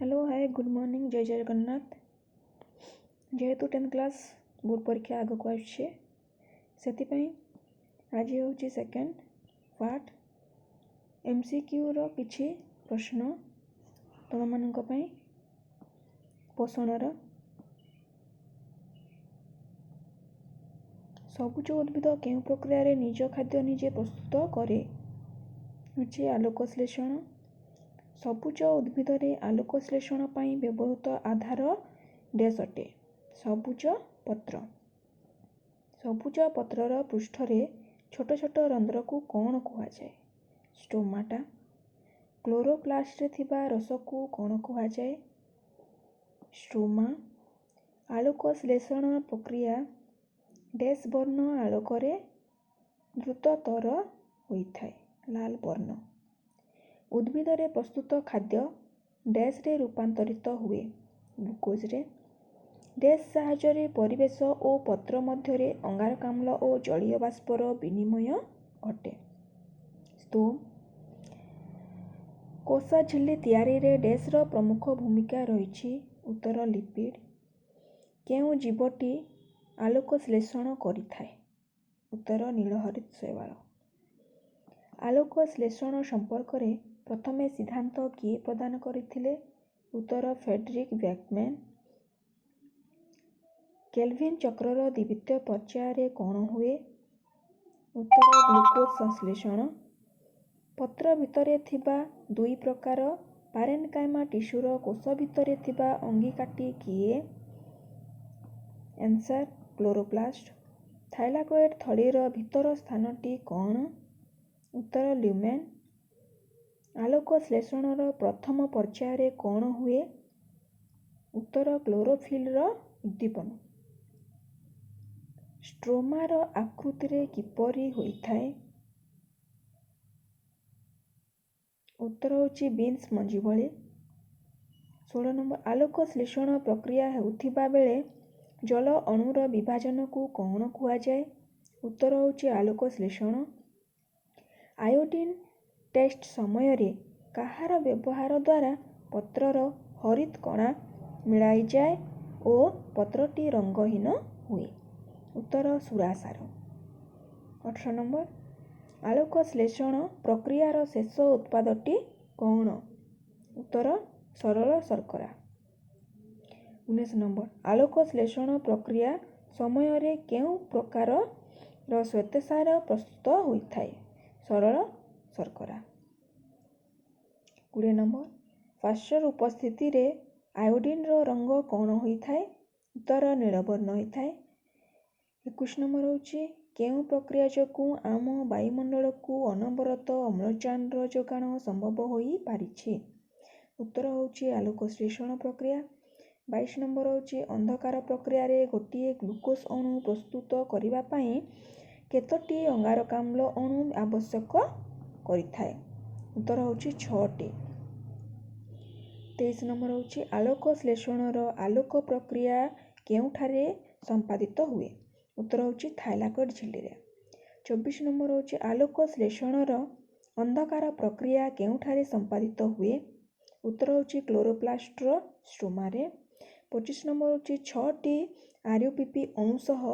Hello hi good morning जय जगन्नाथ। जेहेतु 10th class board परीक्षा आग को आछे सेतिपई आज होची सेकेंड पार्ट एमसीक्यू रो किछि प्रश्न तुम मानक पई पोषणर। सबुज उद्भिद केउं प्रक्रिया रे निज खाद्य निजे प्रस्तुत करे होची आलोकश्लेषण। सबुज उद्भिद रे आलोकश्लेषण पई व्यवहृत आधार डैश अटे सबुज पत्र। सबुज पत्रर पृष्ठ रे छोट छोट रंध्र को कौन कुहा जाए? स्टोमाटा। क्लोरोप्लास्ट रे थिबा रस को कौन कुहा जाए? स्ट्रोमा। आलोकश्लेषण प्रक्रिया डैश वर्ण आलोक रे द्रुततर होइथाय लाल वर्ण। उद्भिद रे प्रस्तुत खाद्य डैश रे रूपांतरित हुए ग्लूकोज रे। डैश साहाय्य रे परिवेश और पत्र मध्य रे अंगारकाम्ल और जलीय बाष्पर विनिमय घटे। स्तोम। कोषा झिल्ली तैयारी रे डैश रो प्रमुख भूमिका रहिछि? उत्तर लिपिड। केउं जीवटी आलोकश्लेषण करिथाय? उत्तर नीलहरित शैवाल। आलोकश्लेषण संपर्क रे प्रथमे सिद्धांत किए प्रदान करथिले? उत्तर फ्रेडरिक बैकमैन। केल्विन चक्रर द्वितीय पर्याय रे कौन हुए? उत्तर ग्लूकोज संश्लेषण। पत्र भितरे थिबा दुई प्रकार पारेन्काइमा टिश्यूर कोष भितरे थिबा अंगी काटी किए? Answer chloroplast. थाइलाकोइड थलीर भितर स्थानटी कौन? उत्तर ल्यूमेन। आलोकश्लेषणर प्रथम पर्याय रे कौन हुए? उत्तर क्लोरोफिल उद्दीपन। स्ट्रोमार आकृति रे किपरि होइथाय? उत्तर होची बीन्स मंजी भଳି। 16 नंबर आलोकश्लेषण प्रक्रिया हेउथिबा बेले जल अणुर विभाजन को कौन कुहा जाए? उत्तर होची आलोकश्लेषण। आयोडीन टेस्ट समय रे कहार व्यवहार द्वारा पत्रर हरित कणा मिलाई जाए और पत्रटी रंगहीन हुए? उत्तर सुरासार। 18 नंबर आलोकश्लेषण प्रक्रियार शेष उत्पादटी कौन? उत्तर सरल शर्करा। 19 नंबर आलोकश्लेषण प्रक्रिया समय रे केउं प्रकार रो श्वेतसार प्रस्तुत होइथाय? सरल शर्करा। 20 नंबर फास्फर उपस्थिति रे आयोडीन रो रंग कौन होइथाय? उत्तर नीलवर्ण होइथाय। 21 नंबर होची केउं प्रक्रिया जोगु आम वायुमंडल को अनवरत अम्लजान रो जोगाण संभव होई पारिछि? उत्तर होची आलोकश्लेषण प्रक्रिया। 22 नंबर होची अंधकार प्रक्रिया रे गोटिए ग्लूकोज अणु प्रस्तुत करिबा पई केतोटी अंगारकाम्ल अणु आवश्यक करिथाय? उत्तर होची 6टी। 23 नंबर होची आलोकश्लेषणर आलोक प्रक्रिया केउठारे संपादित हुए? उत्तर होची थाइलाकोइड झिल्ली रे। 24 नंबर होची आलोकश्लेषणर अंधकार प्रक्रिया केउठारे संपादित हुए? उत्तर होची क्लोरोप्लास्टर स्ट्रोमा रे। 25 नंबर होची 6टी आरयूपीपी अणु सह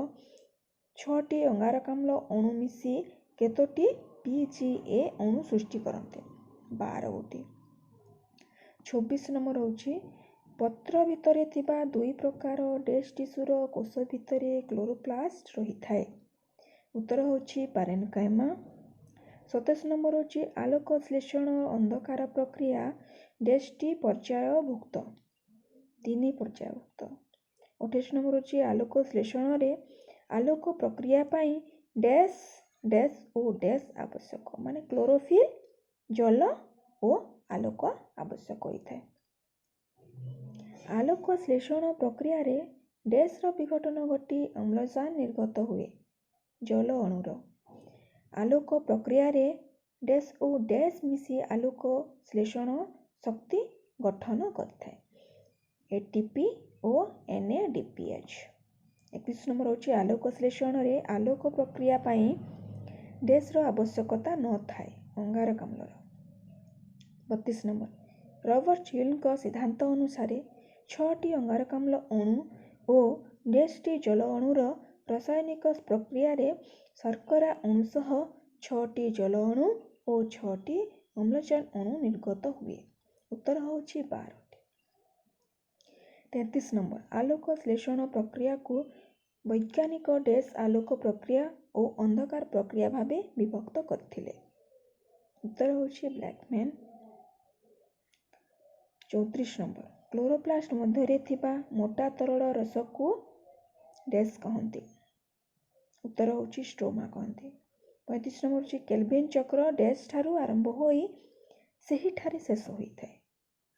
6टी अंगारकाम्ल अणु मिसी केतोटी पीजीए अणु सृष्टि करते? 12 गोटी। 26 नंबर होची पत्र भितरे थिबा दुई प्रकार डैश टिश्यूर कोष भितरे क्लोरोप्लास्ट रहिथाय? उत्तर होची पारेन्काइमा। 27 नंबर होची आलोकश्लेषण अंधकार प्रक्रिया डैशटी पर्यायभुक्त? 3 पर्यायभुक्त। 28 नंबर होची आलोकश्लेषण रे आलोक प्रक्रिया पई डैश डैश और डैश आवश्यक माने क्लोरोफिल जल और आलोक आवश्यक होइथाय। आलोकश्लेषण प्रक्रिया रे डैश रो विघटन घटी अम्लजान निर्गत हुए? जल अणुर। आलोक प्रक्रिया रे डैश और डैश मिसी आलोक श्लेषण शक्ति गठन करथाय? एटीपी और एनएडीपीएच। 21 नंबर होची आलोकश्लेषण रे आलोक प्रक्रिया पई डैश रो आवश्यकता न थाए? अंगारकाम्लर। 32 नंबर ରବର୍ଟ ଚିଲଙ୍କ ସିଦ୍ଧାନ୍ତ ଅନୁସାରେ 6ଟି ଅଙ୍ଗାରକାମ୍ଳ ଅଣୁ ଓ 10ଟି ଜଳ ଅଣୁର ରାସାୟନିକ ପ୍ରକ୍ରିୟାରେ ଶର୍କରା ଅଣୁ ସହ 6ଟି ଜଳ ଅଣୁ ଓ 6ଟି ଅମ୍ଳଜାନ ଅଣୁ ନିର୍ଗତ ହୁଏ। ଉତ୍ତର ହେଉଛି 12ଟି। 33 ନମ୍ବର ଆଲୋକ ଶ୍ଳେଷଣ ପ୍ରକ୍ରିୟାକୁ ବୈଜ୍ଞାନିକ ଆଲୋକ ପ୍ରକ୍ରିୟା ଓ ଅନ୍ଧକାର ପ୍ରକ୍ରିୟା ଭାବେ ବିଭକ୍ତ କରିଥିଲେ। ଉତ୍ତର ହେଉଛି ବ୍ଲାକମ୍ୟାନ୍। 34 ନମ୍ବର କ୍ଲୋରୋପ୍ଲାଷ୍ଟ ମଧ୍ୟରେ ଥିବା ମୋଟା ତରଳ ରସକୁ କହନ୍ତି। ଉତ୍ତର ହେଉଛି ଷ୍ଟ୍ରୋମା କହନ୍ତି। 35 ନମ୍ବର ହେଉଛି କେଲଭିନ୍ ଚକ୍ର ଠାରୁ ଆରମ୍ଭ ହୋଇ ସେହିଠାରେ ଶେଷ ହୋଇଥାଏ।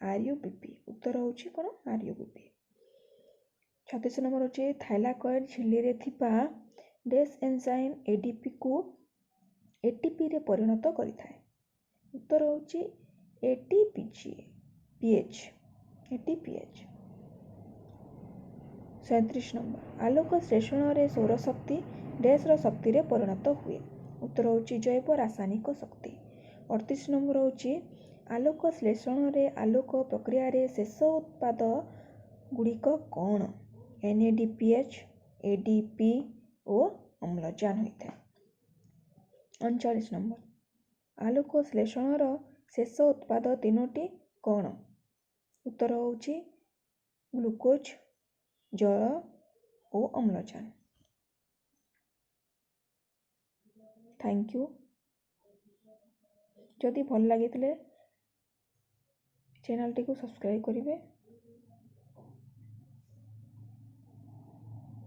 RUBP। ଉତ୍ତର ହେଉଛି କ'ଣ? RUBP। 36 ନମ୍ବର ହେଉଛି ଥାଇଲାକଏଡ୍ ଝିଲ୍ଲିରେ ଥିବା ଏନଜାଇମ୍ ADPକୁ ATPରେ ପରିଣତ କରିଥାଏ। ଉତ୍ତର ହେଉଛି ATPH। 37 ନମ୍ବର ଆଲୋକ ଶ୍ଳେଷଣରେ ସୌରଶକ୍ତି ର ଶକ୍ତିରେ ପରିଣତ ହୁଏ। ଉତ୍ତର ହେଉଛି ଜୈବ ରାସାୟନିକ ଶକ୍ତି। 38 ନମ୍ବର ହେଉଛି ଆଲୋକ ଶ୍ଳେଷଣରେ ଆଲୋକ ପ୍ରକ୍ରିୟାରେ ଶେଷ ଉତ୍ପାଦ ଗୁଡ଼ିକ କ'ଣ? NADPH, ADP ଓ ଅମ୍ଳଜାନ ହୋଇଥାଏ। 39 ନମ୍ବର ଆଲୋକ ଶ୍ଳେଷଣର ଶେଷ ଉତ୍ପାଦ ତିନୋଟି କ'ଣ? ଉତ୍ତର ହେଉଛି ଗ୍ଲୁକୋଜ୍, ଜଳ ଓ ଅମ୍ଳଜାନ। Thank you. ଯଦି ଭଲ ଲାଗିଥିଲେ ଚ୍ୟାନେଲଟିକୁ ସବସ୍କ୍ରାଇବ୍ କରିବେ।